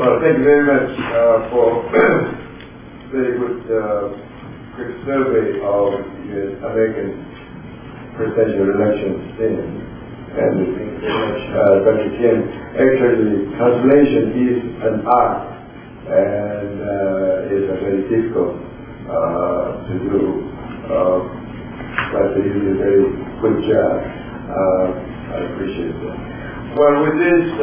Well, thank you very much for very good quick survey of the American presidential election scene. And thank you very much, Dr. Kim. Actually, translation is an art and it's a very difficult to do. But you did a very good job. I appreciate that. Well, with this,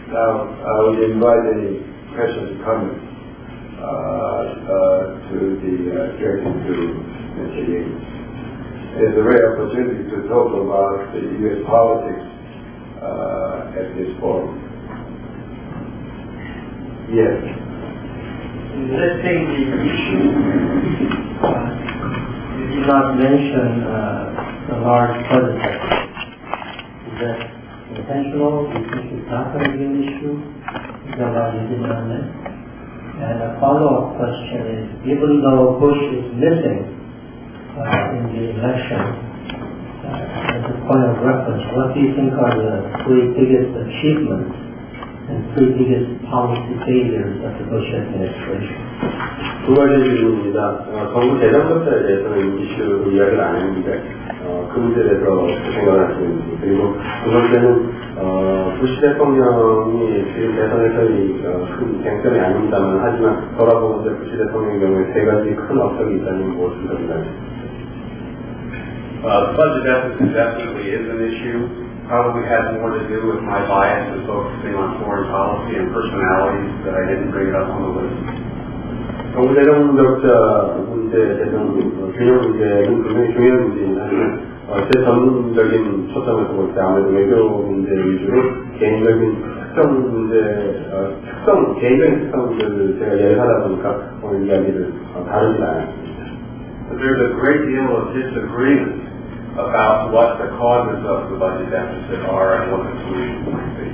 now I would invite any questions or comments directed to Mr. Yates. It's a rare opportunity to talk about the U.S. politics at this forum. Yes. Let's take the issue. You did not mention the large budget deficit. Is that intentional? Do you think it's not going to be an issue? Is that why you did not mention? And a follow-up question is, even though Bush is missing in the election, as a point of reference, what do you think are the three biggest achievements and three biggest policy failures of the Bush administration? 두 가지 질문입니다. 정부 재정적자에 대해서는 이슈 이야기를 안 했는데 그 문제에 대해서 생각을 하시는지, 그리고 두 번째는 부시 대통령이 지금 대선에서의 큰 쟁점이 아닙니다만 하지만 돌아보면서 부시 대통령의 경우에 세 가지 큰 업적이 있다는 무엇을 생각하십니까? The budget deficit definitely is an issue. Probably has more to do with my bias in focusing on foreign policy and personalities that I didn't bring it up on the list. 정부 재정적자 문제, 균형 문제는 분명히 중요한 문제이긴 하지만 제 전문적인 초점을 두고 있을 때 아무래도 외교 문제 위주로 개인적인 특정 문제, 개인적인 특정 문제를 제가 예를 하다 보니까 오늘 이야기를 다루지 않았습니다. There's a great deal of disagreement about what the causes of the budget deficit are and what the solutions might be.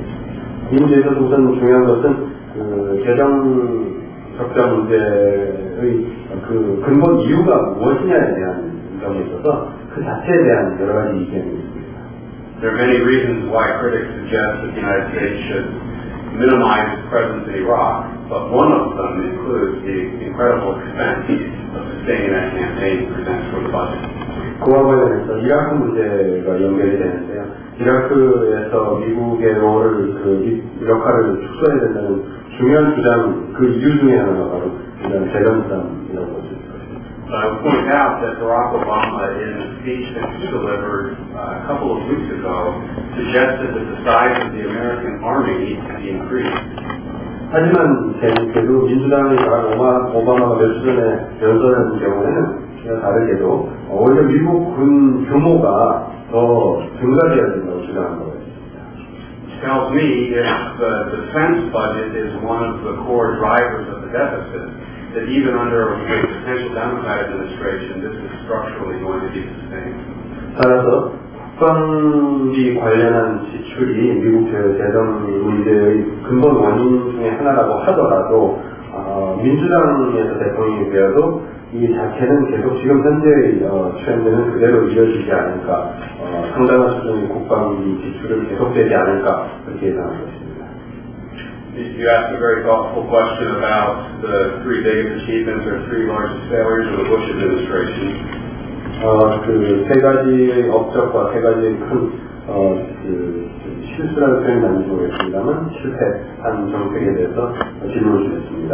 이 문제에서 우선 중요한 것은 재정 적자 문제의 그 근본 이유가 무엇이냐에 대한 점에 있어서 그 자체에 대한 여러 가지 의견이 있습니다. There are many reasons why critics suggest that the United States should minimize its presence in Iraq, but one of them includes the incredible expense of sustaining that campaign presents for the budget. 그와 관련해서 이라크 문제가 연결이 되는데요. 이라크에서 미국의 역할을 축소해야 된다는 중요한 주장, 그 이유 중에 하나가 바로 이런 재정 부담이라고 볼 수 있을 것입니다. I would point out that Barack Obama, in the speech that he delivered a couple of weeks ago, suggested that the size of the American army needs to be increased. 하지만 재밌게도 민주당의 오바마가 몇 주 전에 연설한 경우에는 다르게도 오히려 미국 군 규모가 더 증가되어야 된다고 주장한 거예요. Tells me if the defense budget is one of the core drivers of the deficit, that even under a potential Democrat administration, this is structurally going to be sustained. 따라서 국방비 관련한 지출이 미국 재정 문제의 근본 원인 중에 하나라고 하더라도 민주당에서 대통령이 되어도 이 자체는 계속 지금 현재의 트렌드는 그대로 이어지지 않을까, 상당한 수준의 국방비 지출은 계속되지 않을까 그렇게 예상하고 있습니다. You asked a very thoughtful question about the three biggest achievements or three largest failures of the Bush administration. 그 세 가지의 업적과 세 가지의 큰 실수라는 표현이 맞는지 모르겠습니다만 실패한 정책에 대해서 질문을 주셨습니다.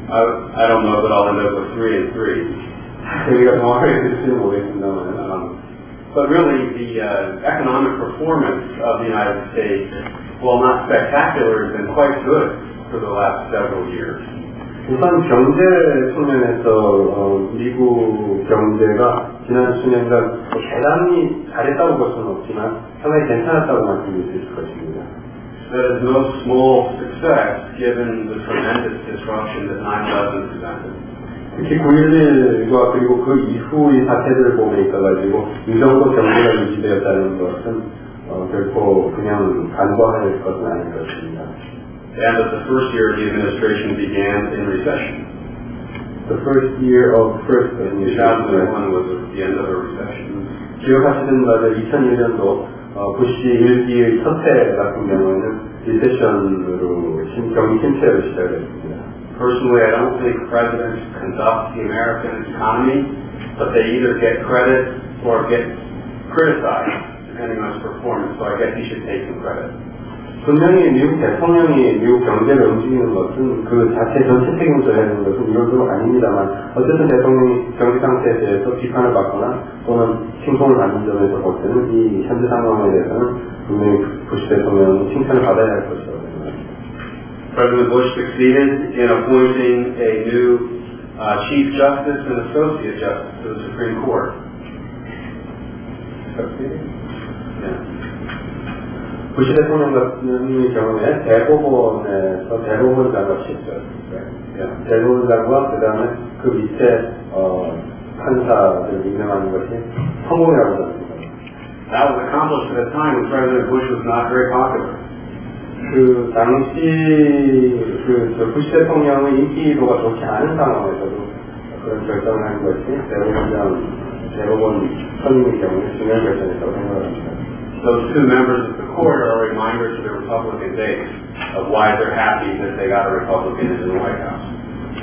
I don't know that I'll end up with 3 and 3. 여기가 정확하게 될지는 모르겠습니다만. But really, the economic performance of the United States, while not spectacular, has been quite good for the last several years. 우선 경제 측면에서 미국 경제가 지난 수년간 대단히 잘했다고 볼 수는 없지만 상당히 괜찮았다고 말씀드릴 수 있을 것입니다. That is no small success given the tremendous disruption that 9/11 presented. 특히 9.11과 그리고 그 이후의 사태들을 보면 있어가지고 이 정도 경제가 유지되었다는 것은 결코 그냥 간과할 것은 아닐 것입니다. And that the first year of the administration began in recession. The first year of first administration 2001 was the end of a recession. 기억하시는 바대로 2001년도 부시 1기의 첫 해 같은 경우에는 리세션으로 경기 침체를 시작했습니다. Personally, I don't think presidents conduct the American economy, but they either get credit or get criticized, depending on his performance. So I guess he should take some credit. 분명히 미국 대통령이 미국 경제를 움직이는 것은 그 자체 전체 책임을 져야 하는 것은 이론적으로 아닙니다만 어쨌든 대통령이 경제 상태에 대해서 비판을 받거나 또는 칭송을 받는 점에서 볼 때는 이 현재 상황에 대해서는 분명히 부시 대통령이 칭찬을 받아야 할 것이라고 생각합니다. President Bush succeeded in appointing a new Chief Justice and Associate Justice to the Supreme Court. Succeeded? Yeah. 부시 대통령 같은 경우에 대법원에서 대법원장과 대법원장과 그 다음에 그 밑에 판사를 임명하는 것이 성공이라고 합니다. That was accomplished at a time when President Bush was not very popular. 그 당시 그 부시 대통령의 인기도가 좋지 않은 상황에서도 그런 결정을 한 것이 대법원 선임의 경우에 중요한 결정이라고 생각합니다. Those two members of the court are a reminder to the Republican base of why they're happy that they got a Republican in the White House.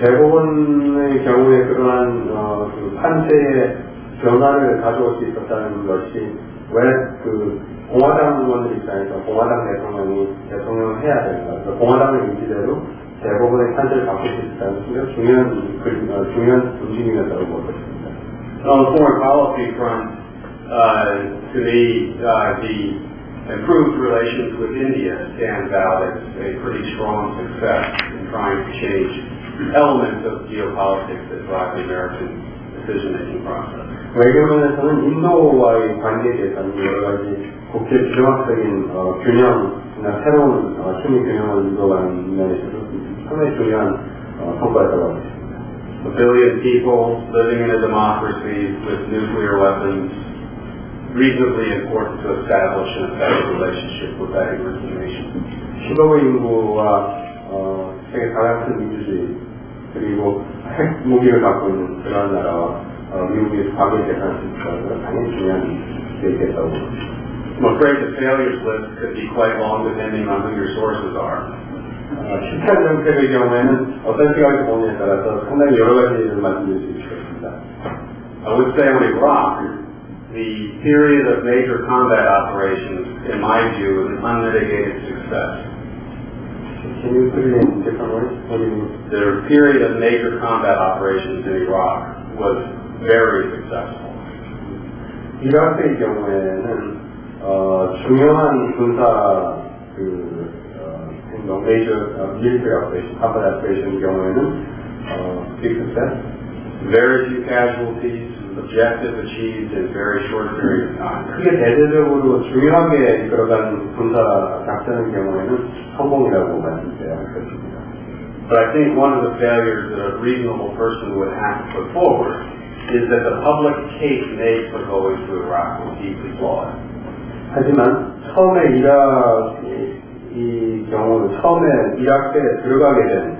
대법원의 경우에 그러한 그 판세의 변화를 가져올 수 있었다는 것이 왜 그 공화당 의원들 입장에서 공화당 대통령을 해야 된다. 그래서 공화당의 의지대로 대법원의 판세를 바꿀 수 있다는 중요한 움직임이었다고 볼 것입니다. On the foreign policy front, to me, the improved relations with India stands out as a pretty strong success in trying to change elements of geopolitics that drive the American decision-making process. 외교면에서는 인도와의 관계에 대해서는 여러 가지 국제 정학적인 균형이나 새로운 힘의 균형을 이루어가는 면에서도 상당히 중요한 성과였다고 하겠습니다. A billion people living in a democracy with nuclear weapons, reasonably important to establish an effective relationship with that emerging nation. 10억의 인구와 세계 가장 큰 민주주의 그리고 핵 무기를 갖고 있는 그러한 나라와 미국이 과거에 계산할 수 있다는 당연히 중요한 게 있겠다고 봅니다. I'm afraid the failures list could be quite long depending on who your sources are. 실패한 정책의 경우에는 어떤 시각에서 보느냐에 따라서 상당히 여러 가지를 말씀드릴 수 있겠습니다. I would say on Iraq, the period of major combat operations, in my view, is an unmitigated success. Can you put it in different words? What do you mean? The period of major combat operations in Iraq was very successful. 이라크의 경우에는 중요한 군사 행동, major military operation, combat operation 경우에는 big success. Very few casualties, objective achieved in very short period of time. 크게 대대적으로 중요하게 이끌어간 군사 작전의 경우에는 성공이라고 말씀드려야 할 것입니다. But I think one of the failures that a reasonable person would have to put forward is that the public case made for going to Iraq was deeply flawed. 하지만 처음에 이 경우는 처음에 이라크에 들어가게 된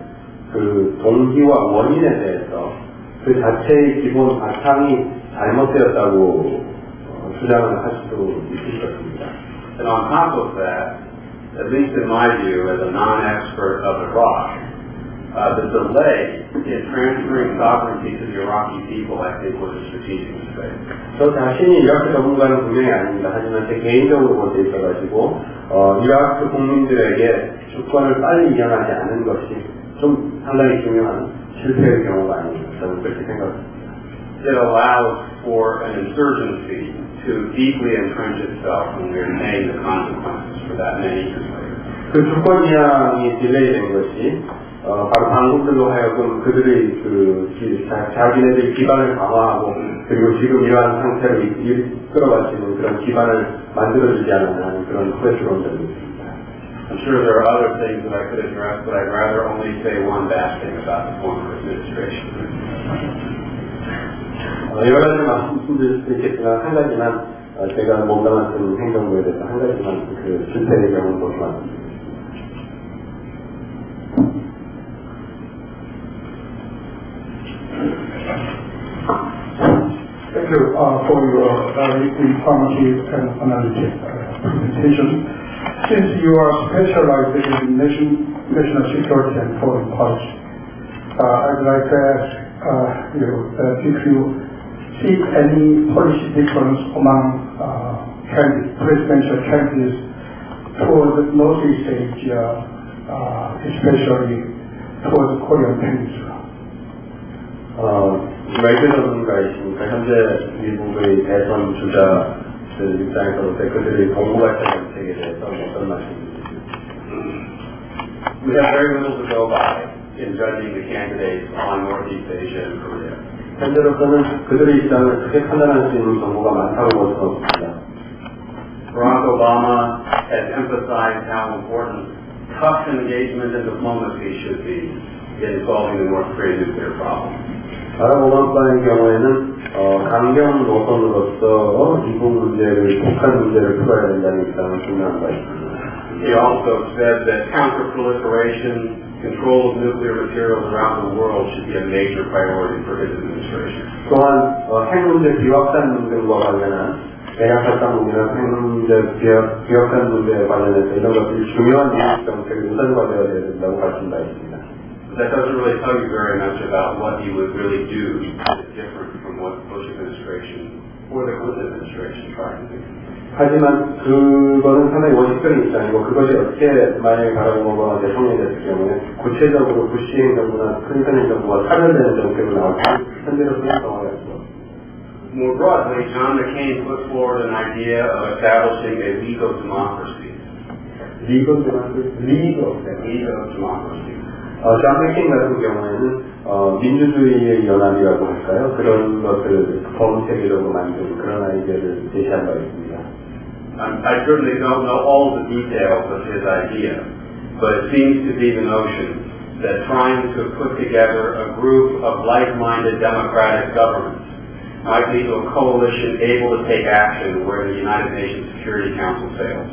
그 동기와 원인에 대해서 그 자체의 기본 바탕이 잘못되었다고 주장을 할 수도 있을 것입니다. And on top of that, at least in my view, as a non-expert of Iraq, the delay in transferring sovereignty to the Iraqi people, I think, was a strategic mistake. 저 자신이 이라크 전문가는 분명히 아닙니다. 하지만 제 개인적으로 볼 때 있어가지고 이라크 국민들에게 주권을 빨리 이양하지 않은 것이 좀 상당히 중요한 실패의 경우가 아닌가 저는 그렇게 생각합니다. It allows for an insurgency to deeply entrench itself when we're paying the consequences for that many years later. 그 주권 이양이 딜레이된 것이 바로 당국들로 하여금 그들의 자기네들 기반을 강화하고 그리고 지금 이러한 상태를 이끌어갈 수 있는 그런 기반을 만들어주지 않는 그런 후회스러운 점이 있습니다. I'm sure there are other things that I could address, but I'd rather only say one bad thing about the former administration. 여러 가지 말씀드릴 수도 있겠지만 한 가지만 제가 몸담았던 행정부에 대해서 한 가지만 그 실패의 경우를 보지 말씀드립니다. Thank you for your informative and analytic presentation. Since you are specialized in national security and foreign policy, I'd like to ask you if you see any policy difference among presidential candidates toward Northeast Asia, especially toward the Korean Peninsula. 외교 전문가이시니까 현재 미국의 대선 주자들 입장에서 볼 때 그들의 동북아시아 정책에 대해서 어떤 말씀이십니까? We have very little to go by in judging the candidates on Northeast Asia and Korea. 현재로서는 그들의 입장을 크게 판단할 수 있는 정보가 많다고 볼 수는 없습니다. Barack Obama has emphasized how important tough engagement and diplomacy should be in solving the North Korean nuclear problem. 바락 오바마의 경우에는 강경 노선으로서 미국 문제를, 북한 문제를 풀어야 된다는 입장을 분명한 바 있습니다. He also said that counter-proliferation, control of nuclear materials around the world should be a major priority for his administration. 또한 핵 문제 비확산 등과 관련한 대략 살상 문제나 핵 문제 비확산 문제에 관련해서 이런 것들이 중요한 미국 정책의 우선과되어야 된다고 밝힌 바 있습니다. That doesn't really tell you very much about what he would really do that is different from what the Bush administration or the Clinton administration tried to do. 하지만 그거는 상당히 원칙적인 입장이고 그것이 어떻게 만약에 바락 오바마가 대통령이 됐을 경우에 구체적으로 부시 행정부나 클린턴 행정부가 사면되는 정책으로 나올 때 현재로서는 상황이 없습니다. More broadly, John McCain put forward an idea of establishing a League of Democracies. League of Democracies. 존 맥케인 같은 경우에는 민주주의의 연합이라고 할까요? 그런 것들을 범세계적으로 만든 그런 아이디어를 제시한 바 있습니다. I certainly don't know all the details of his idea, but it seems to be the notion that trying to put together a group of like-minded democratic governments might lead to a coalition able to take action where the United Nations Security Council fails.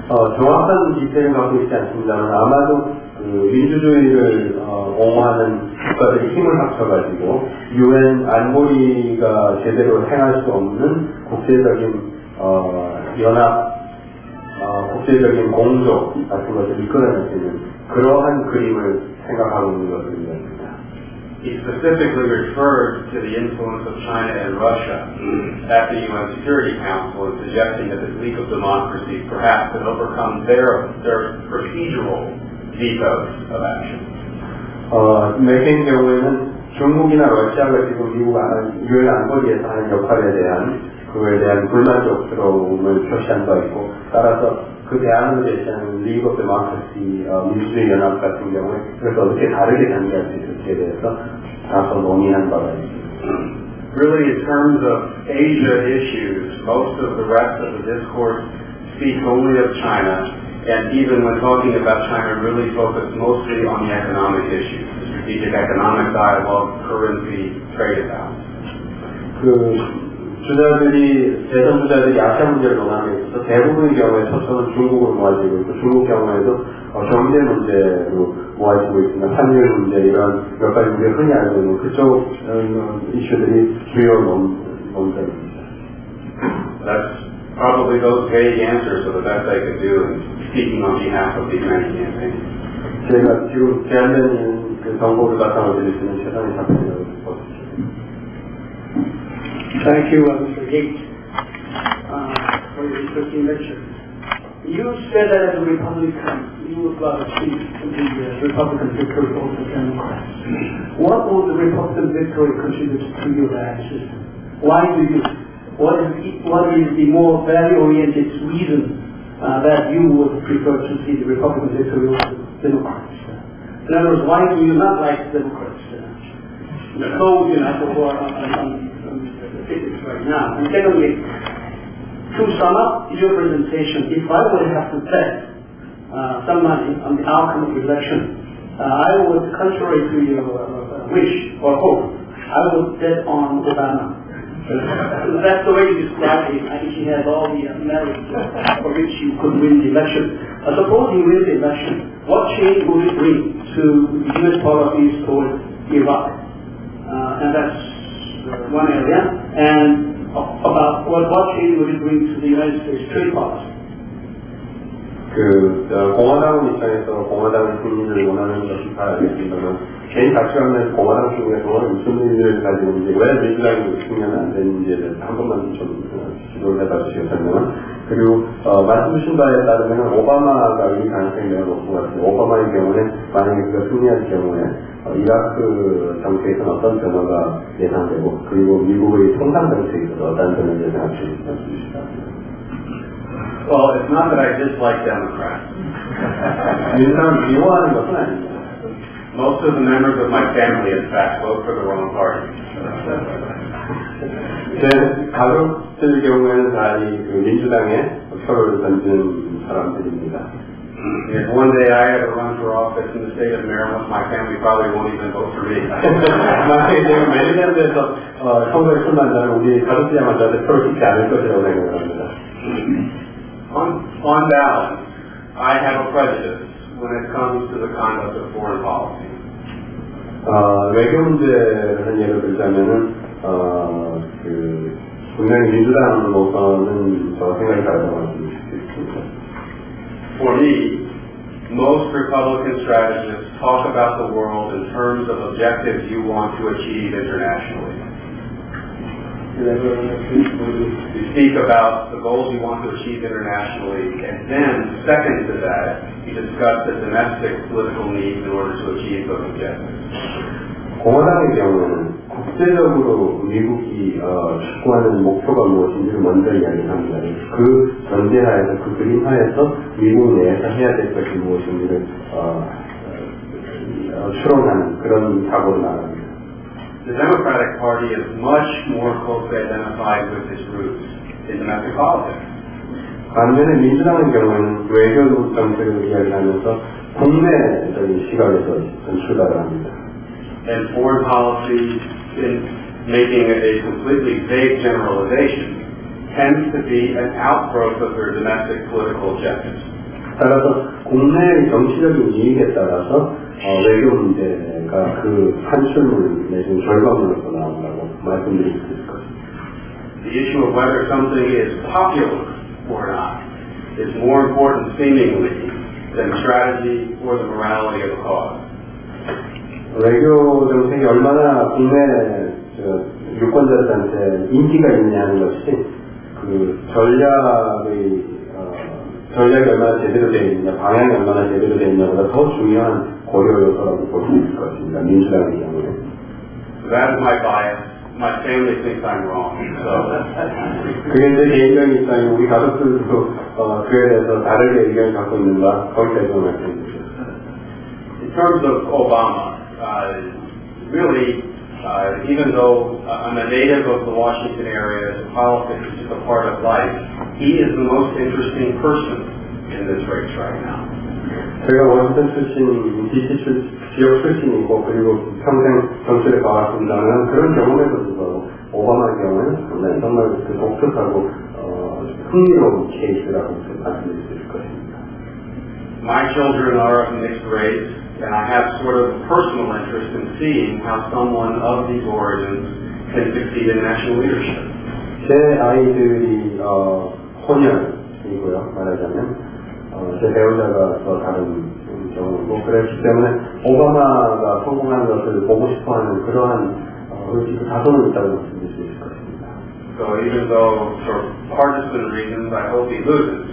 정확한 디테일은 갖고 있지 않습니다만 아마도 민주주의를 옹호하는 국가들이 힘을 합쳐가지고 UN 안보리가 제대로 행할 수 없는 국제적인 연합, 국제적인 공조 같은 것을 이끌어낼 수 있는 그러한 그림을 생각하고 있는 것입니다. He specifically referred to the influence of China and Russia at the UN Security Council and suggesting that this League of Democracies perhaps could overcome their procedural vetoes of action. 맥케인 경우에는 중국이나 러시아가 지금 미국 유엔 안보리에서 하는 역할에 대한 그거에 대한 불만족스러움을 표시한 바 있고 따라서 그 대안으로 제시하는 리그 오브 데모크라시 민주주의 연합 같은 경우에 그래서 어떻게 다르게 전개할 수 있을지에 대해서 다소 논의한 바가 있습니다. Really, in terms of Asia issues, most of the rest of the discourse speaks only of China, and even when talking about China, really focus mostly on the economic issues, the strategic economic dialogue, currency, trade balance. 대선 주자들이 아시아 문제를 논하는 데 있어서 대부분의 경우에 초점은 중국으로 모아지고 있고 중국 경우에도 경제 문제로 모아지고 있습니다. 환율 문제 이런 몇 가지 우리가 흔히 알고 있는 그쪽 이슈들이 주요 논점입니다. That's probably those vague answers are the best I could do in speaking on behalf of the American campaign. 제가 지금 제한된 그 정보를 바탕으로 드릴 수 있는 최선의 답변이라고 보십시오. Thank you, Mr. Yates, for your interesting lecture. You said that as a Republican, you would rather see the Republican victory over the Democrats. What would the Republican victory contribute to your system? Why do you? What is the more value-oriented reason that you would prefer to see the Republican victory over the Democrats? In other words, why do you not like the Democrats? So, on right now. And secondly, to sum up your presentation, if I would have to bet some money on the outcome of the election, I would, contrary to your wish or hope, I would bet on Obama. That's the way you describe him. I think he has all the merits for which you could win the election. Suppose he wins the election, what change would it bring to U.S. policies towards Iraq? And that's one area, and about what change would it bring to the United States trade policy? 공화당 입장에서 공화당 승리를 원하는 것이 다 알겠습니다만, 개인 가치관에서 공화당 쪽에서 무슨 의미를 가지고 있는지, 왜 민주당이 승리하면 안 되는지에 대해서 한 번만 좀 지도를 해봐 주시겠다면, 그리고, 말씀 주신 바에 따르면 오바마가 이 가능성이 매우 높은 것 같아요. 오바마의 경우에, 만약에 그가 승리할 경우에, 이라크 정책에서는 어떤 변화가 예상되고, 그리고 미국의 통상 정책에서도 어떤 변화가 예상할지 말씀 주시겠습니다. Well, it's not that I dislike Democrats. 민주당을 미워하는 것은 아닙니다. Most of the members of my family, in fact, vote for the wrong party. 제 가족들 경우에는 다 민주당에 표를 던지는 사람들입니다. If one day I ever run for office in the state of Maryland, my family probably won't even vote for me. 만약에 내가 메릴랜드에서 선거에 출마한다면 우리 가족들야말로 저한테 표를 주지 않을 것이라고 생각을 합니다. On balance, I have a prejudice when it comes to the conduct of foreign policy. 외교 문제를 한 예를 들자면은, 분명히 민주당으로서는 저 생각이 다르다고 말씀드릴 수 있습니다. For me, most Republican strategists talk about the world in terms of objectives you want to achieve internationally. You speak about the goals you want to achieve internationally, and then, second to that, you discuss the domestic political needs in order to achieve those objectives. 공화당의 경우는 국제적으로 미국이 추구하는 목표가 무엇인지를 먼저 이야기합니다. 그 전제하에서, 그 그림하에서 미국 내에서 해야 될 것이 무엇인지를 추론하는 그런 각오로 나갑니다. The Democratic Party is much more closely identified with its roots in domestic politics. 반면에 민주당의 경우에는 외교 정책을 이야기하면서 국내적인 시각에서 출발을 합니다. And foreign policy, in making a completely vague generalization, tends to be an outgrowth of their domestic political objectives. 따라서 국내의 정치적인 이익에 따라서 외교 문제가 그 산출물 내지는 결과물로서 나온다고 말씀드릴 수 있을 것입니다. The issue of whether something is popular or not is more important seemingly than strategy or the morality of the cause. 외교 정책이 얼마나 국내 유권자들한테 인기가 있느냐는 것이 그 전략이 얼마나 제대로 되어 있느냐, 방향이 얼마나 제대로 되어 있느냐보다 더 중요한 고려 요소라고 볼 수 있을 것입니다. 민주당의 경우에. That is my bias. My family thinks I'm wrong. 그게 제 개인적인 입장이고 우리 가족들도 그에 대해서 다르게 의견을 갖고 있는가 거기까지 말씀드리겠습니다. In terms of Obama, really, even though I'm a native of the Washington area, politics is just a part of life, he is the most interesting person in this race right now. 제가 워싱턴 출신, DC 지역 출신이고 그리고 평생 정치를 봐왔습니다만 그런 경험에도 불구하고 오바마의 경우는 정말 그 독특하고 흥미로운 케이스라고 말씀드릴 수 있을 것입니다. My children are of mixed race, and I have sort of personal interest in seeing how someone of these origins can succeed in national leadership. 제 아이들이 혼혈이고요, 말하자면. 제 배우자가 더 다른 경우고 그렇기 때문에 오바마가 성공하는 것을 보고 싶어하는 그러한 의지도 다소는 있다고 말씀드릴 수 있을 것입니다. So even though for partisan reasons I hope he loses,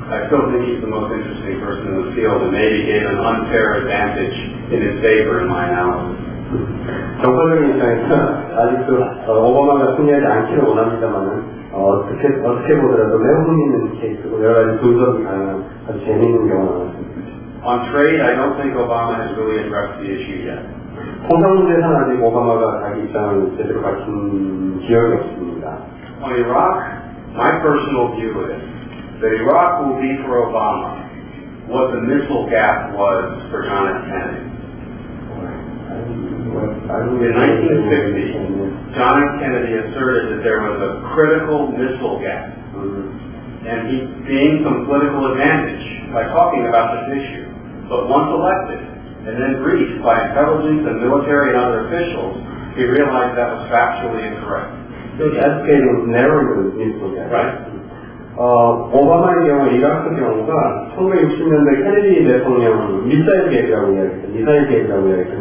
I still think he's the most interesting person in the field and maybe gave an unfair advantage in his favor in my analysis. 정서적인 입장에서 아직도 오바마가 승리하지 않기를 원합니다만은 어떻게 보더라도 매우 흥미있는 케이스고 여러 가지 분석이 가능한 아주 재미있는 경우가 많습니다. On trade, I don't think Obama has really addressed the issue yet. 통상 문제에서는 아직 오바마가 자기 입장을 제대로 갖춘 기억이 없습니다. On Iraq, my personal view is that Iraq will be for Obama what the missile gap was for John F. Kennedy. In 1960, John F. Kennedy asserted that there was a critical missile gap, and he gained some political advantage by talking about this issue. But once elected, and then briefed by intelligence and military and other officials, he realized that was factually incorrect. So advocating narrowing the missile gap. Right. 오바마의 경우, 이라크 경우가 1960년대 케네디 대통령 미사일 계획이라고 이야기했던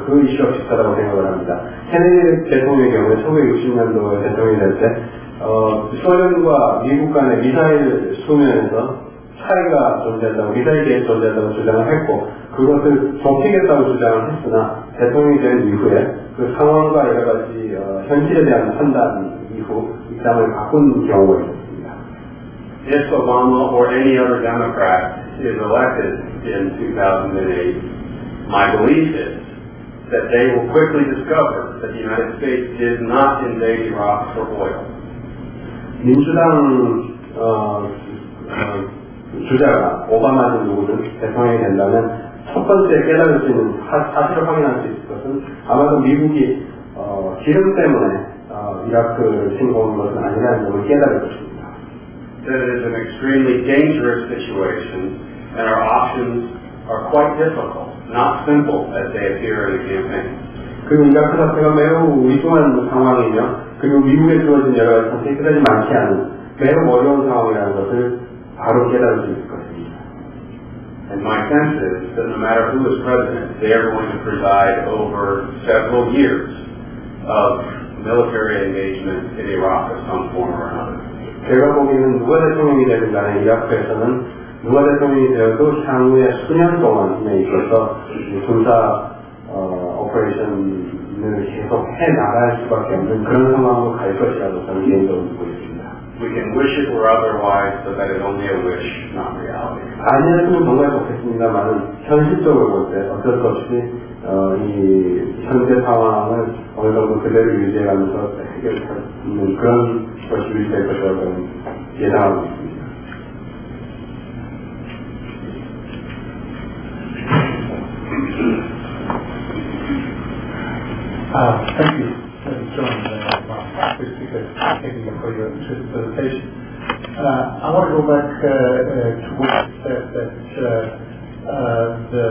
그 이슈와 비슷하다고 생각을 합니다. 케네디 대통령의 경우에 1960년도 대통령이 될 때, 소련과 미국 간의 미사일 수면에서 차이가 존재한다고, 미사일 계획이 존재한다고 주장을 했고, 그것을 좁히겠다고 주장을 했으나, 대통령이 된 이후에 그 상황과 여러 가지 현실에 대한 판단 이후 입장을 바꾼 경우가 있습니다. If Obama or any other Democrat is elected in 2008, my belief is that they will quickly discover that the United States did not invade Iraq for oil. 민주당 주자가 오바마든 누구든 대통령이 된다면 첫 번째 깨달을 수 있는 사실을 확인할 수 있을 것은 아마도 미국이 기름 때문에 이라크를 침공한 것은 아니라는 점을 깨달을 것입니다. That it is an extremely dangerous situation, and our options are quite difficult, not simple as they appear in the campaign. 그리고 이라크 사태가 매우 위중한 상황이며, 그리고 미국에 주어진 여러 가지 선택이 그다지 많지 않은 매우 어려운 상황이라는 것을 바로 깨달을 수 있을 것입니다. And my sense is that no matter who is president, they are going to preside over several years of military engagement in Iraq of some form or another. 제가 보기에는 누가 대통령이 되든 간에 이라크에서는 누가 대통령이 되어도 향후에 수년 동안에 있어서 군사 오퍼레이션을 계속 해나갈 수밖에 없는 그런 상황으로 갈 것이라고 저는 개인적으로 보고 있습니다. We can wish it were otherwise, but that is only a wish, not reality. 아니었으면 정말 좋겠습니다만 현실적으로 볼 때 어쩔 수 없이 이 현재 상황을 어느 정도 그대로 유지해가면서 해결할 수 있는 그런 것이 유지될 것이라고 저는 예상하고 있습니다. Thank you, John, taking up for your interesting presentation. I want to go back to what you said that the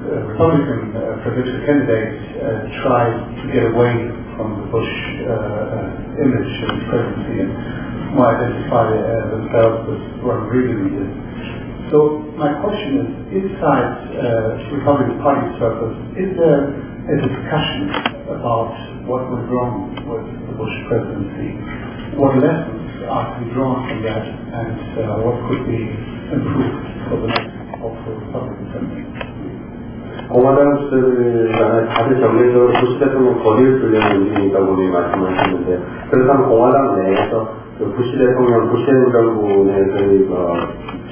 Republican presidential candidate tried to get away from the Bush image of presidency and might identify themselves as Ronald Reagan leaders. So my question is, inside Republican Party circles, is there a discussion about what went wrong with the Bush presidency? What lessons are to be drawn from that, and what could be improved for the next Republican president? 공화당 주자들 간에 다들 정례적으로 부시 대통령 거리를 두려는 움직임이 있다고 분명히 말씀하셨는데, 그렇다면 공화당 내에서 그 부시 대통령, 부시 행정부의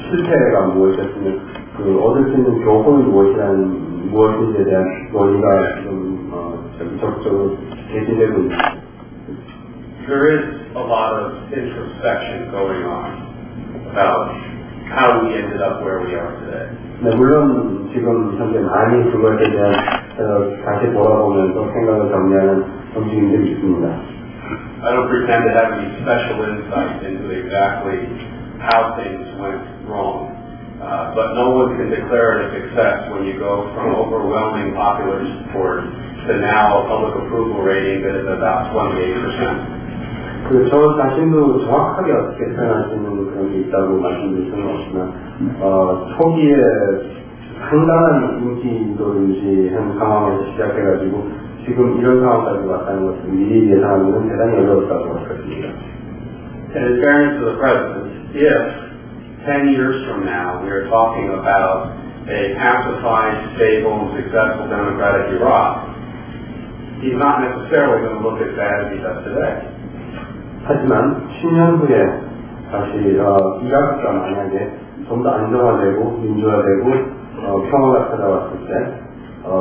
실패가 무엇이었으면 그 얻을 수 있는 교훈은 무엇인지에 대한 논의가 지금 적극적으로 개진되고 있습니다. There is a lot of introspection going on about how we ended up where we are today. 네, 물론 지금 현재 많이 그것에 대한 다시 돌아보면서 생각을 정리하는 움직임들이 있습니다. I don't pretend to have any special insight into exactly how things went wrong, but no one can declare it a success when you go from overwhelming popular support to now a public approval rating that is about 28%. 저 자신도 정확하게 어떻게 표현할 수 있는 그런 게 있다고 말씀드릴 수는 없지만, 초기에 상당한 인기도를 유지한 상황에서 시작해가지고 지금 이런 상황까지 왔다는 것을 미리 예상하기는 대단히 어려웠다고 생각합니다. And in fairness to the President, if 10 years from now we are talking about a pacified, stable, and successful democratic Iraq, he's not necessarily going to look as bad as he does today. 하지만 10년 후에 다시 이라크가 만약에 좀 더 안정화되고 민주화되고 평화가 찾아왔을 때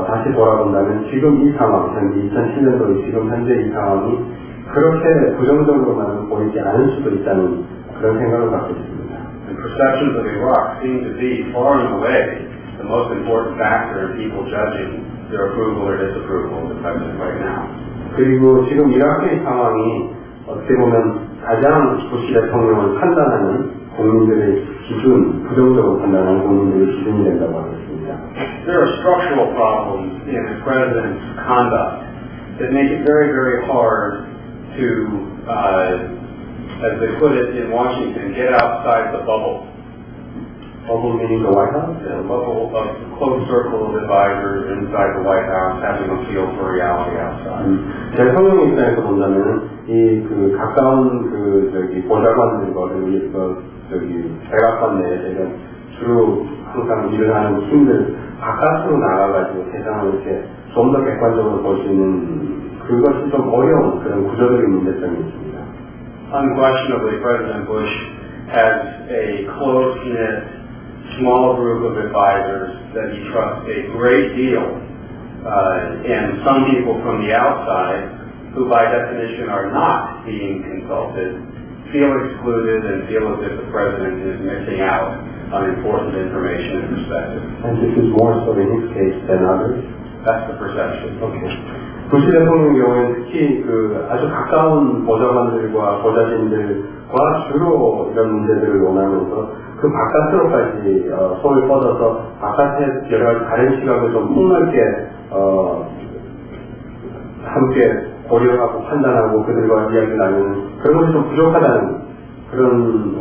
다시 돌아본다면 지금 이 상황, 현재 2007년도의 지금 현재 이 상황이 그렇게 부정적으로만 보이지 않을 수도 있다는 그런 생각을 갖고 있습니다. And perceptions of Iraq seem to be far and away the most important factor in people judging their approval or disapproval of the president right now. 그리고 지금 이라크의 상황이 어떻게 보면 가장 부시 대통령을 판단하는 국민들의 기준, 부정적으로 판단하는 국민들의 기준이 된다고 하겠습니다. There are structural problems in the president's conduct that make it very, very hard to as they put it in Washington, get outside the bubble. Bubble meaning the White House? A bubble of close circle of advisors inside the White House having a feel for reality outside. 대통령 입장에서 본다면은 이 그 가까운 그 저기 보좌관들과 그리고 백악관 내에서 주로 항상 일을 하는 팀들 바깥으로 나가가지고 세상을 이렇게 좀 더 객관적으로 볼 수 있는 그것이 좀 어려운 그런 구조적인 문제점이 있습니다. Unquestionably, President Bush has a close-knit small group of advisors that he trusts a great deal, and some people from the outside, who by definition are not being consulted, feel excluded and feel as if the president is missing out on important information and perspective. And this is more so in his case than others? That's the perception. Okay. 부시 대통령 경우에는 특히 그 아주 가까운 보좌관들과 보좌진들과 주로 이런 문제들을 논하면서 그 바깥으로까지 손을 뻗어서 바깥의 여러 가지 다른 시각을 좀 폭넓게 함께 고려하고 판단하고 그들과 이야기를 나누는 그런 것이 좀 부족하다는 그런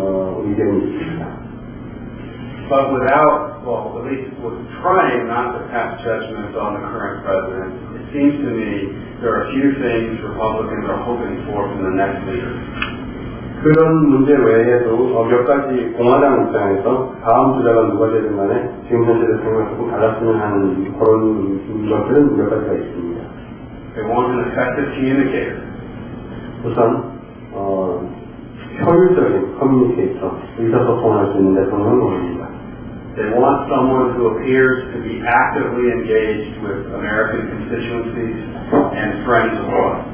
의견이 있습니다. But without, well, at least with trying not to pass judgment on the current president, it seems to me there are a few things Republicans are hoping for from the next leader. 그런 문제 외에도 몇 가지 공화당 입장에서 다음 주자가 누가 되든 간에 지금 현재 대통령과 조금 달랐으면 하는 그런 것들은 몇 가지가 있습니다. They want an effective communicator. 우선 효율적인 커뮤니케이터, 의사소통할 수 있는 대통령을 원합니다. They want someone who appears to be actively engaged with American constituencies and friends abroad.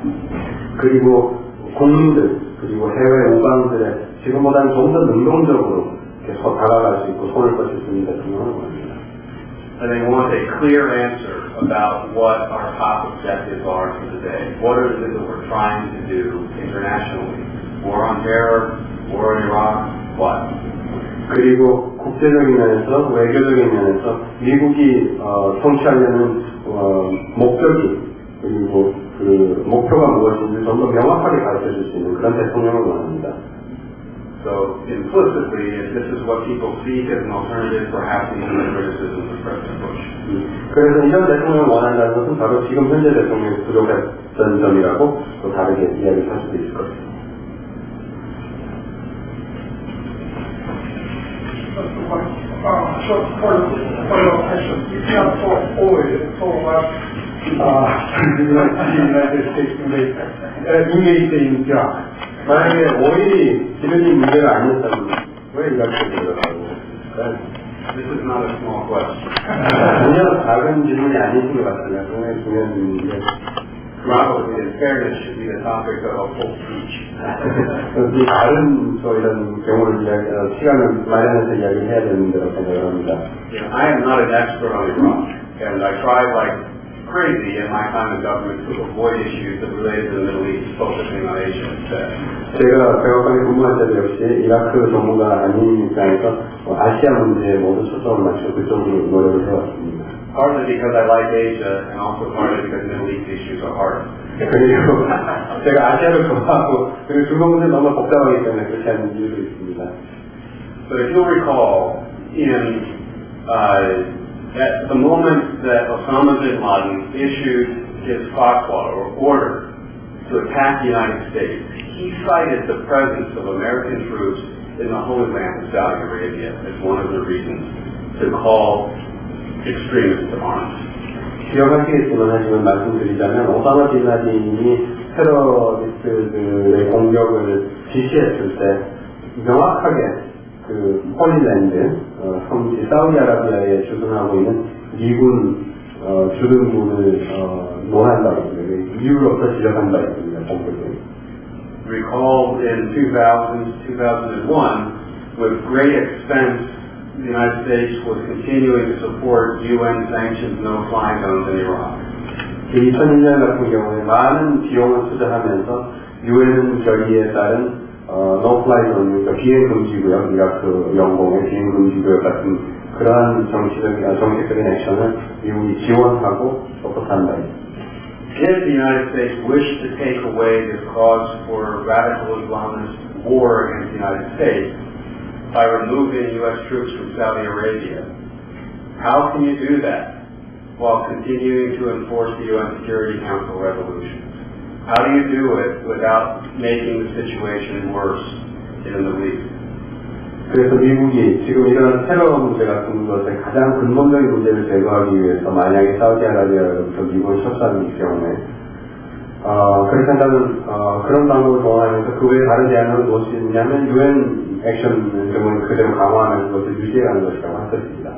그리고 국민들 그리고 해외 우방들의 지금보다는 좀 더 능동적으로 계속 다가갈 수 있고 손을 뻗을 수 있는 대통령을 원합니다. And they want a clear answer about what our top objectives are for the day. What is it that we're trying to do internationally? War on terror? War in Iraq? What? 그리고 국제적인 면에서 외교적인 면에서 미국이 성취하려는 목적이 그리고 그 목표가 무엇인지 좀 더 명확하게 가르쳐줄 수 있는 그런 대통령을 원합니다. So implicitly, if this is what people seek as an alternative, perhaps even the criticisms of President Bush. 그래서 이런 대통령을 원한다는 것은 바로 지금 현재 대통령이 부족했던 점이라고 또 다르게 이야기할 수도 있을 것입니다. Short follow-up question. You can't talk always about the United States engaged in Iraq. 만약에 오일이 기름이 문제가 아니었다면 왜 이렇게 들어가고? This is not a small question. 전혀 작은 질문이 아니신 것 같아요. 굉장히 중요한 질문인데. Probably, in fairness, should be the topic of a full speech. 다른 또 이런 경우를 시간을 마련해서 이야기해야 되는다고 생각을 합니다. I am not an expert on Iraq, and I try like crazy in my time in government to avoid issues that relate to the Middle East, focusing on Asia instead. 제가 백악관에 근무할 때도 역시 이라크 전문가가 아닌 입장에서 아시아 문제에 모두 초점을 맞춰 그쪽으로 노력을 해왔습니다. Partly because I like Asia, and also partly because Middle East issues are harder. 그리고 제가 아시아를 좋아하고 그리고 중동 문제 너무 복잡하기 때문에 그렇게 하는 이유도 있습니다. But if you'll recall, at the moment that Osama bin Laden issued his fatwa or order to attack the United States, he cited the presence of American troops in the Holy Land of Saudi Arabia as one of the reasons to call extremists to arms. 기억하시겠지만 하지만 말씀드리자면 오사마 빈 라덴이 테러리스트들의 공격을 지시했을 때 명확하게 그 홀리랜드 성지 사우디아라비아에 주둔하고 있는 미군 주둔군을 논한 바 있습니다. 이유로부터 지적한 바 있습니다. 공격을. Recall in 2001, with great expense, the United States was continuing to support UN sanctions no-fly zones in Iraq. 2001년 같은 경우에 많은 비용을 투자하면서 UN 결의에 따른 no-fly zone, 그러니까 비행 금지구역, 이라크 영공의 비행 금지구역 같은 그러한 정책적인 액션을 미국이 지원하고 서포트한 바 있습니다. If the United States wished to take away this cause for radical Islamists war against the United States by removing U.S. troops from Saudi Arabia. How can you do that while continuing to enforce the UN Security Council resolutions? How do you do it without making the situation worse in the least? 그래서 미국이 지금 이런 테러 문제 같은 것에 가장 근본적인 문제를 제거하기 위해서 만약에 사우디아라비아로부터 미국을 철수하는 경우에 그렇게 한다면 그런 방법을 동원하면서 그 외에 다른 대안은 무엇이 있냐면 UN 액션 경우는 그대로 강화하는 것을 유지하는 것이라고 할 것입니다.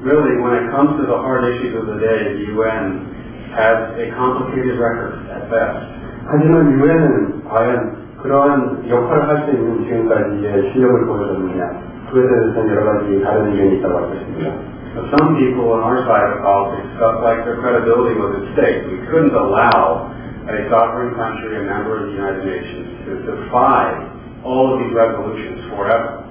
Really, when it comes to the hard issues of the day, the UN has a complicated record at best. 하지만 UN은 과연 그러한 역할을 할 수 있는 지금까지의 실력을 보여줬느냐, 그에 대해서는 여러 가지 다른 의견이 있다고 할 것입니다. But some people on our side of politics felt like their credibility was at stake. We couldn't allow a sovereign country, a member of the United Nations, to defy all of these resolutions forever.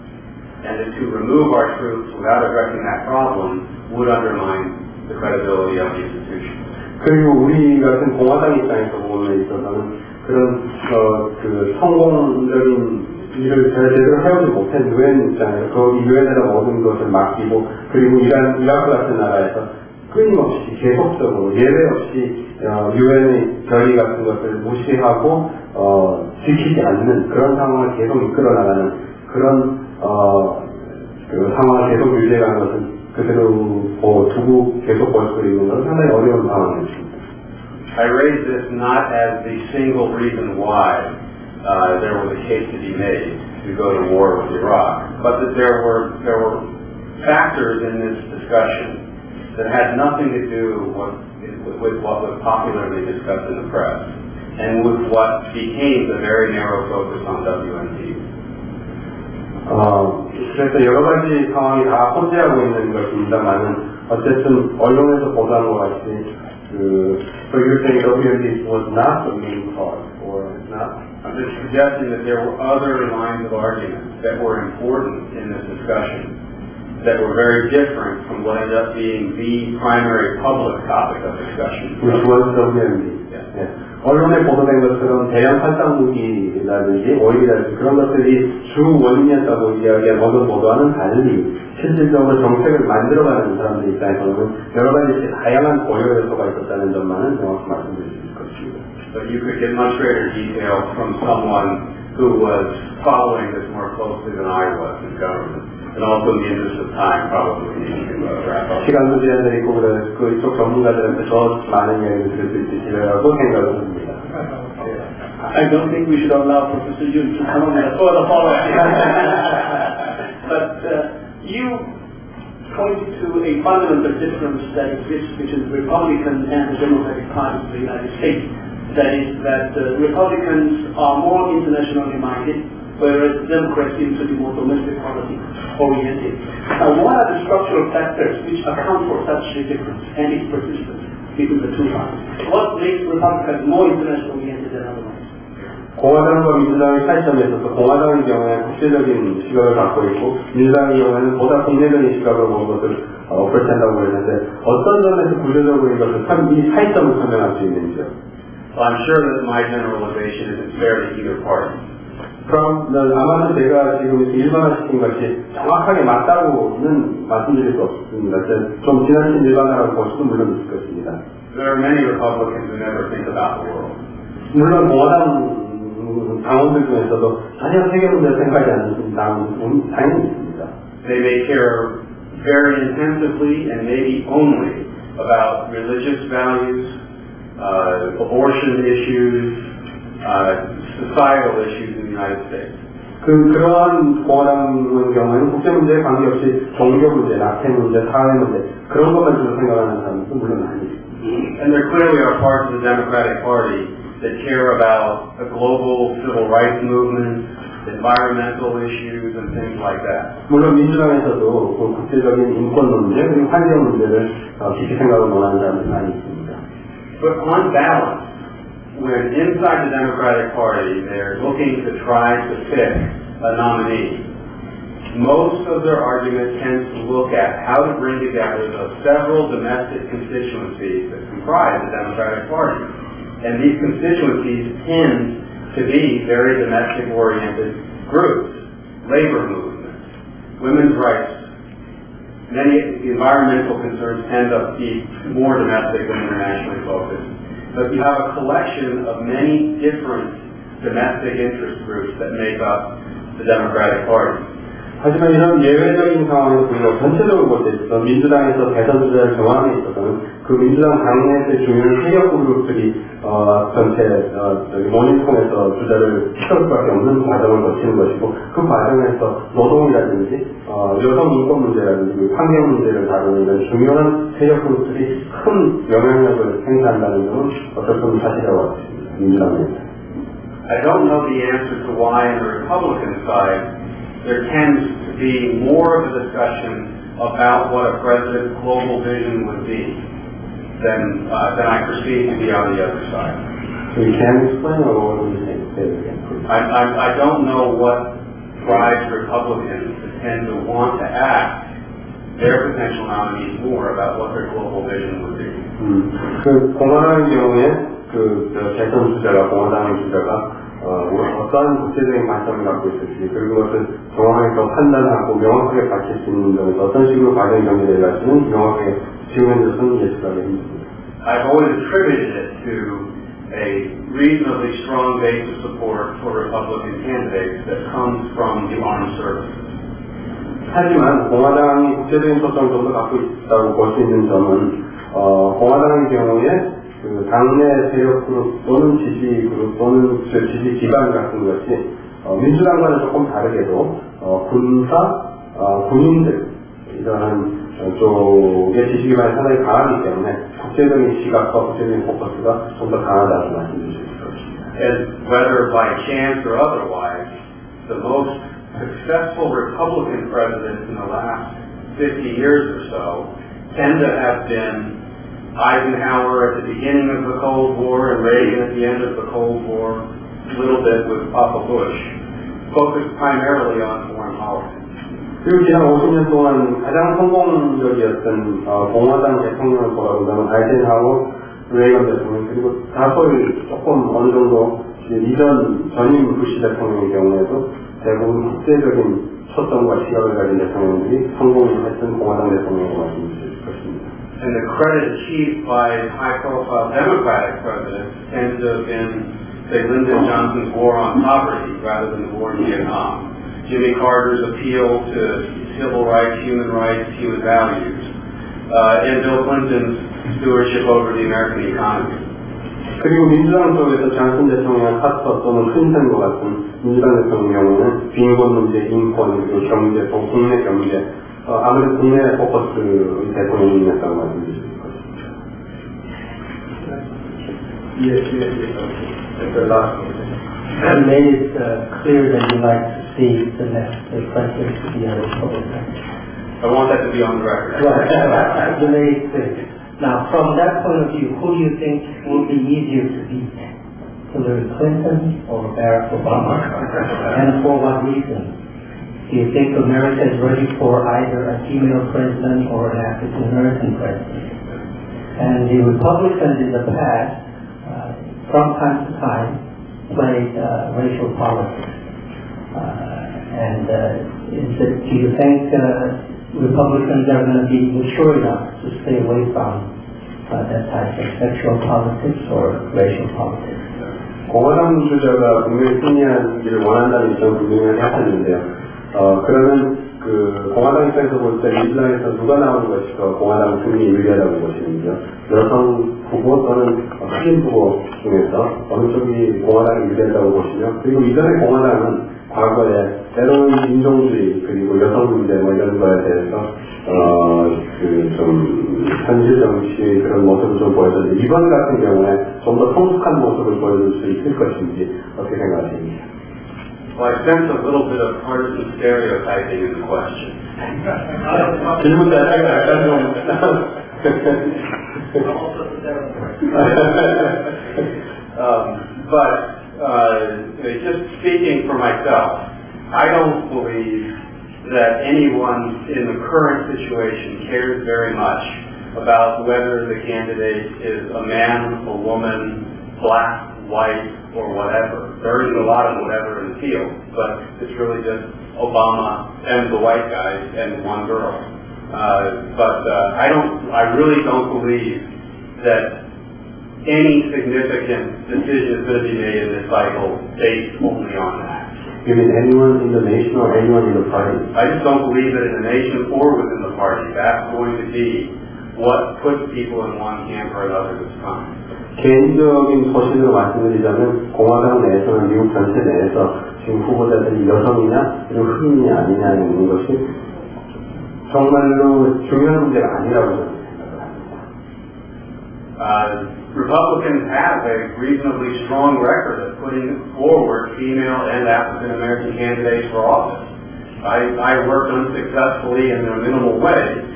And to remove our troops without addressing that problem would undermine the credibility of the institution. 그리고 우리 같은 공화당 입장에서 보면 있어서는 그런 그 성공적인 일을 제대로 해오지 못한 유엔 입장에서 거기 유엔에다 모든 것을 맡기고 그리고 이라크 같은 나라에서 끊임없이 계속적으로 예외 없이 유엔의 결의 같은 것을 무시하고 지키지 않는 그런 상황을 계속 이끌어 나가는 그런 그 상황을 계속 유지해가는 것은 그대로 두고 계속 볼 수 있는 것은 상당히 어려운 상황이었습니다. I raise this not as the single reason why there was a case to be made to go to war with Iraq, but that there were factors in this discussion that had nothing to do with what was popularly discussed in the press and with what became the very narrow focus on WMD. 그래서 여러 가지 상황이 다 혼재하고 있는 것입니다만은 어쨌든 언론에서 보도한 것 같이 so you're saying WMD was not the main cause, or not? I'm just suggesting that there were other lines of argument that were important in this discussion that were very different from what ended up being the primary public topic of discussion. Which was WMD. Yes. 네. 언론에 보도된 것처럼 대량 살상 무기라든지 오일이라든지 그런 것들이 주 원인이었다고 이야기한 언론 보도와는 달리 실질적으로 정책을 만들어가는 사람들 입장에서는 여러 가지 다양한 고려 요소가 있었다는 점만은 정확히 말씀드릴 수 있을 것입니다. But you could get much greater detail from someone who was following this more closely than I was in government. And also in the interest of time, probably you can wrap up. 시간도 제한돼 있고 그래서 그쪽 전문가들한테 더 많은 이야기를 들을 수 있으시리라고 생각을 합니다. I don't think we should allow Professor Yun to come on for the following. But you pointed to a fundamental difference that exists between the Republican and the Democratic Party of the United States. That is that Republicans are more internationally minded, whereas Democrats seem to be more domestic politics oriented. What are the structural factors which account for such a difference and its persistence between the two parties? What makes Republicans more international oriented than otherwise? 공화당과 민주당의 차이점에 있어서 공화당의 경우에 국제적인 시각을 갖고 있고 민주당의 경우에는 보다 국내적인 시각으로 보는 것을 그렇다고 그랬는데 어떤 점에서 구조적으로 이것을 이 차이점을 설명할 수 있는지요? Well, I'm sure that my generalization isn't fair to either party. 그럼 아마도 제가 지금 일반화시킨 것이 정확하게 맞다고는 말씀드릴 수 없습니다. 좀 지나친 일반화라고 볼 수도 물론 있을 것입니다. There are many Republicans who never think about the world. 물론 공화당 당원들 중에서도 전혀 세계 문제를 생각하지 않는 당원들은 당연히 있습니다. They may care very intensively and maybe only about religious values, abortion issues, societal issues in the United States. 그러한 공화당의 경우에는 국제 문제에 관계없이 종교 문제, 낙태 문제, 사회 문제 그런 것만 주로 생각하는 사람도 물론 많이 있습니다. And there clearly are parts of the Democratic Party that care about a global civil rights movement, environmental issues, and things like that. 물론 민주당에서도 국제적인 인권 문제 그리고 환경 문제를 깊이 생각을 원하는 사람들이 많이 있습니다. But on balance, when inside the Democratic Party they're looking to try to pick a nominee, most of their argument tends to look at how to bring together the several domestic constituencies that comprise the Democratic Party. And these constituencies tend to be very domestic-oriented groups, labor movements, women's rights. Many environmental concerns tend to be more domestic than internationally focused. But you have a collection of many different domestic interest groups that make up the Democratic Party. 하지만 이런 예외적인 상황에서 우리가 전체적으로 볼 때 있어서 민주당에서 대선 주자를 정하는 데 있어서는 그 민주당 당내의 중요한 세력 그룹들이 전체 모니터에서 주자를 키울 수밖에 없는 과정을 거치는 것이고 그 과정에서 노동이라든지 여성 인권 문제라든지 환경 문제를 다루는 이런 중요한 세력 그룹들이 큰 영향력을 행사한다는 점은 어쩔 수 없는 사실이라고 할 수 있습니다. 민주당입니다. I don't know the answer to why on the Republican side there tends to be more of a discussion about what a president's global vision would be than I perceive to be on the other side. So you can explain or what do you think? I don't know what drives Republicans to tend to want to ask their potential nominees more about what their global vision would be. 그 공화당의 경우에 그 대선 주자가 공화당의 주자가 어떠한 국제적인 관점을 갖고 있을지 그리고 그것을 정확하게 더 판단하고 명확하게 밝힐 수 있는 점에서 어떤 식으로 과정이 전개될지는 명확하게 지금에 대해서는 예측하기 힘듭니다. I've always attributed it to a reasonably strong base of support for Republican candidates that comes from the armed services. 하지만 공화당이 국제적인 소통을 좀 더 갖고 있다고 볼 수 있는 점은 공화당의 경우에 그 당내 세력 그룹 또는 지지 그룹 또는 지지 기반 같은 것이 민주당과는 조금 다르게도 군사, 군인들 이러한 쪽의 지지 기반이 상당히 강하기 때문에 국제적인 시각과 국제적인 포커스가 좀 더 강하다고 말씀드릴 수 있을 것입니다. And whether by chance or otherwise, the most successful Republican presidents in the last 50 years or so tend to have been Eisenhower at the beginning of the Cold War and Reagan at the end of the Cold War, a little bit with Papa Bush, focused primarily on foreign politics. 그리고 지난 50년 동안 가장 성공적이었던 공화당 대통령을 돌아본다면 아이젠하워, 레이건 대통령 그리고 다소의 조금 어느 정도 전임 부시 대통령의 경우에도 대부분 국제적인 초점과 시각을 가진 대통령들이 성공을 했던 공화당 대통령이라고 말씀드릴 수 있을 것입니다. And the credit achieved by high-profile Democratic presidents tends to have been, say, Lyndon Johnson's war on poverty rather than the war in Vietnam. Jimmy Carter's appeal to civil rights, human values, and Bill Clinton's stewardship over the American economy. 그리고 민주당 쪽에서 존슨 대통령의 카터 또는 클린턴과 같은 민주당 대통령의 경우는 빈곤 문제, 인권, 그리고 경제, 또 국내 경제, 아무래도 국내 포커스 대통령이었다고 말씀드릴 수 있을 것입니다. You made it clear that you like to see the next president to be a Republican. I want that to be on the record. Right. You made it clear. Now, from that point of view, who do you think will be easier to beat? Hillary Clinton or Barack Obama? And for what reason? Do you think America is ready for either a female president or an African American president? And the Republicans in the past, from time to time, played racial politics. Do you think Republicans are going to be mature enough to stay away from that type of sexual politics or racial politics? 공화당 주자가 분명히 승리하기를 원한다는 입장을 분명히 하셨는데요. 그러면 그 공화당 입장에서 볼 때 민주당에서 누가 나오는 것이 더 공화당 승리에 유리하다고 보시는지요? 여성 후보 또는 흑인 후보 중에서 어느 쪽이 공화당이 유리하다고 보시며 그리고 이전에 공화당은 과거에 때로는 인종주의 그리고 여성 문제 뭐 이런 거에 대해서 좀 현실 정치의 그런 모습을 좀 보여줬는데 이번 같은 경우에 좀 더 성숙한 모습을 보여줄 수 있을 것인지 어떻게 생각하십니까? Well, I sense a little bit of partisan stereotyping in the question. 질문 자체가 약간 좀 just speaking for myself, I don't believe that anyone in the current situation cares very much about whether the candidate is a man, a woman, black, white, or whatever. There isn't a lot of whatever in the field, but it's really just Obama and the white guys and one girl. I really don't believe that any significant decision is going to be made in this cycle based only on that. You mean anyone in the nation or anyone in the party? I just don't believe that in the nation or within the party that's going to be what puts people in one camp or another this time. 개인적인 소신으로 말씀드리자면 공화당 내에서는 미국 전체 내에서 지금 후보자들이 여성이냐 그리고 흑인이냐 아니냐는 것이 정말로 중요한 문제가 아니라고 저는 생각을 합니다. Republicans have a reasonably strong record of putting forward female and African American candidates for office. I worked unsuccessfully in a minimal way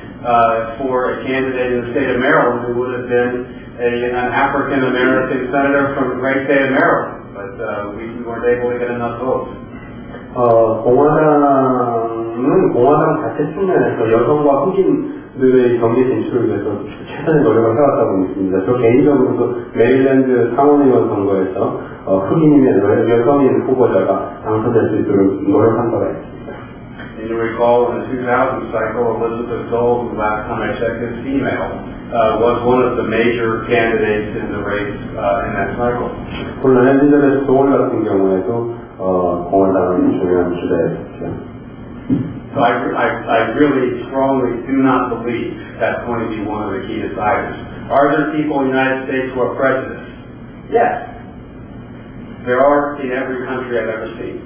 for a candidate in the state of Maryland who would have been an African American senator from the great state of Maryland, but we weren't able to get enough votes. 공화당 자체 측면에서 여성과 흑인들의 정계 진출을 위해서 최선의 노력을 해왔다고 믿습니다. 저 개인적으로도 메릴랜드 상원의원 선거에서 흑인이면 여성인 후보자가 당선될 수 있도록 노력한 바가 있습니다. And you recall in the 2000 cycle, Elizabeth Dole, who last time I checked is female, was one of the major candidates in the race in that cycle. 물론 엘리자베스 도올 같은 경우에도 공화당은 중요한 주자였죠. So I really strongly do not believe that's going to be one of the key deciders. Are there people in the United States who are prejudiced? Yes. There are in every country I've ever seen.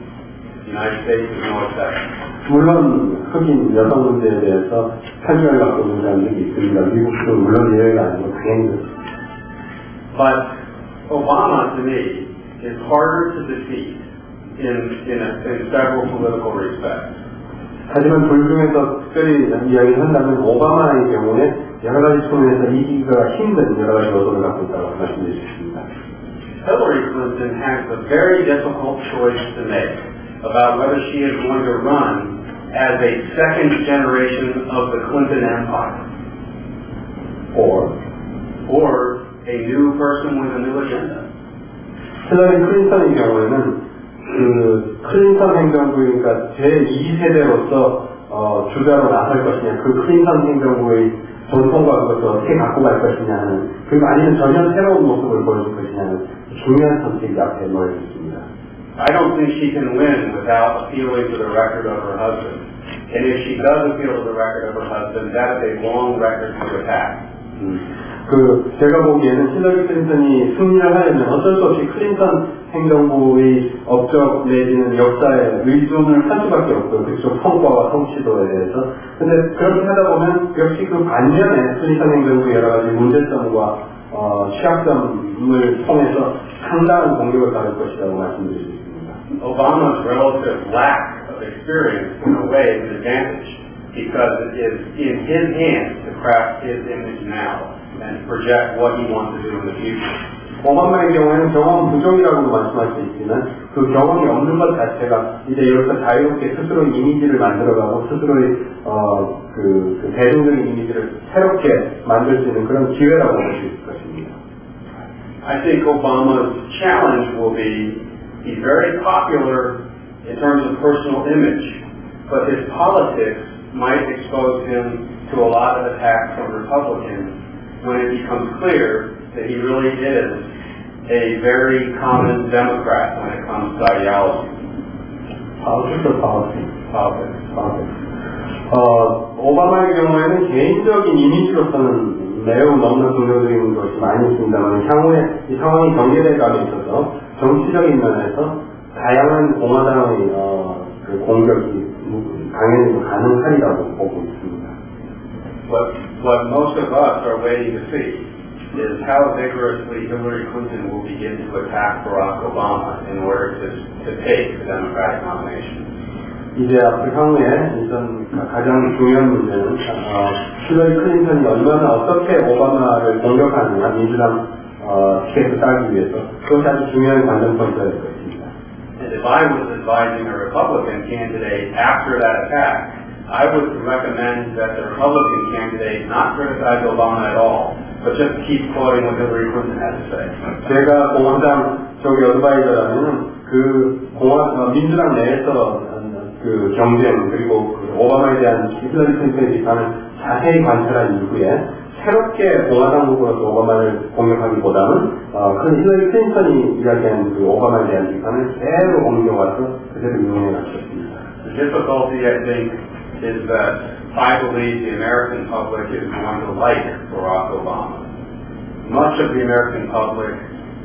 The United States is no exception. 물론 흑인 여성 문제에 대해서 편견을 갖고 있는 사람들이 있습니다. 미국도 물론 예외가 아니고 당연히 그렇습니다. But Obama, to me, is harder to defeat in several political respects. 하지만 둘 중에서 특별히 이야기를 한다면 오바마의 경우에 여러 가지 측면에서 이기기가 힘든 여러 가지 요소를 갖고 있다고 말씀드릴 수 있습니다. Hillary Clinton has a very difficult choice to make about whether she is going to run as a second generation of the Clinton empire or a new person with a new agenda. 힐러리 클린턴의 경우에는 클린턴 행정부니까 제2세대로서 주자로 나설 것이냐, 그 클린턴 행정부의 전통과 그것을 어떻게 갖고 갈 것이냐 하는, 그리고 아니면 전혀 새로운 모습을 보여줄 것이냐는 중요한 선택이 앞에 놓여 있습니다. I don't think she can win without appealing to the record of her husband. And if she does appeal to the record of her husband, that is a long record to attack. 제가 보기에는 힐러리 클린턴이 승리를 하려면 어쩔 수 없이 클린턴 행정부의 업적 내지는 역사에 의존을 할 수밖에 없고요. 그쪽 성과와 성취도에 대해서. 근데 그렇게 하다 보면 역시 그 반면에 클린턴 행정부의 여러 가지 문제점과 취약점을 통해서 상당한 공격을 받을 것이라고 말씀드릴 수 있습니다. Obama's relative lack of experience in a way is an advantage because it is in his hands to craft his image now and project what he wants to do in the future. 오바마의 경우에는 경험 부족이라고도 말씀할 수 있지만 그 경험이 없는 것 자체가 이제 여기서 자유롭게 스스로의 이미지를 만들어가고 스스로의 그 대중적인 이미지를 새롭게 만들 수 있는 그런 기회라고 볼 수 있을 것입니다. I think Obama's challenge will be he's very popular in terms of personal image, but his politics might expose him to a lot of attacks from Republicans when it becomes clear that he really is a very common Democrat when it comes to ideology. Politics or politics? Politics. 오바마의 경우에는 개인적인 이미지로서는 매우 너무나 긍정적인 것이 많이 있습니다만 향후에 이 상황이 전개될 감에 있어서 정치적인 면에서 다양한 공화당의 그 공격이 당연히 가능하리라고 보고 있습니다. What most of us are waiting to see is how vigorously Hillary Clinton will begin to attack Barack Obama in order to take the Democratic nomination. 이제 앞으로 향후에 우선 가장 중요한 문제는 힐러리 클린턴이 얼마나 어떻게 오바마를 공격하느냐 민주당 티켓을 따기 위해서 그것이 아주 중요한 관전 포인트가 될 것입니다. And if I was advising a Republican candidate after that attack, I would recommend that the Republican candidate not criticize Obama at all, but just keep quoting what Hillary Clinton had to say. 제가 공화당 저기 어드바이저라면은 민주당 내에서 그 경쟁 그리고 그 오바마에 대한 힐러리 클린턴의 비판을 자세히 관찰한 이후에 새롭게 공화당 후보로서 오바마를 공격하기보다는 그 힐러리 클린턴이 이야기한 그 오바마에 대한 비판을 그대로 옮겨와서 그대로 인용해 갔습니다. The difficulty, I think, is that I believe the American public is going to like Barack Obama. Much of the American public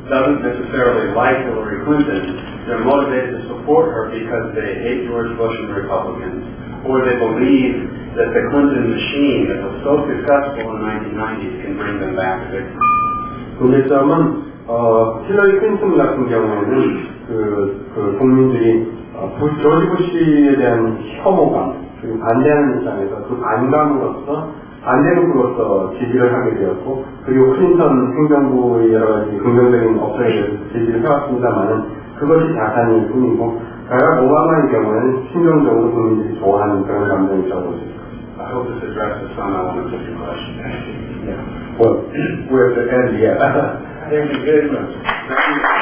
doesn't necessarily like Hillary Clinton. They're motivated to support her because they hate George Bush and the Republicans, or they believe that the Clinton machine that was so successful in the 1990s can bring them back to victory. 문제점은 힐러리 클린턴 같은 경우에는 그 국민들이 조지 부시에 대한 혐오감 그리고 반대하는 입장에서 그 반감으로서 반대급으로서 지지를 하게 되었고 그리고 클린턴 행정부의 여러 가지 긍정적인 업적에 대해서 지지를 해왔습니다만은 그것이 자산일 뿐이고 바락 오바마의 경우에는 심정적으로 국민들이 좋아하는 그런 감정이 있다고 볼 수 있습니다. I hope this addresses some elements of your question. Well, we're at the end yet. Thank you very much.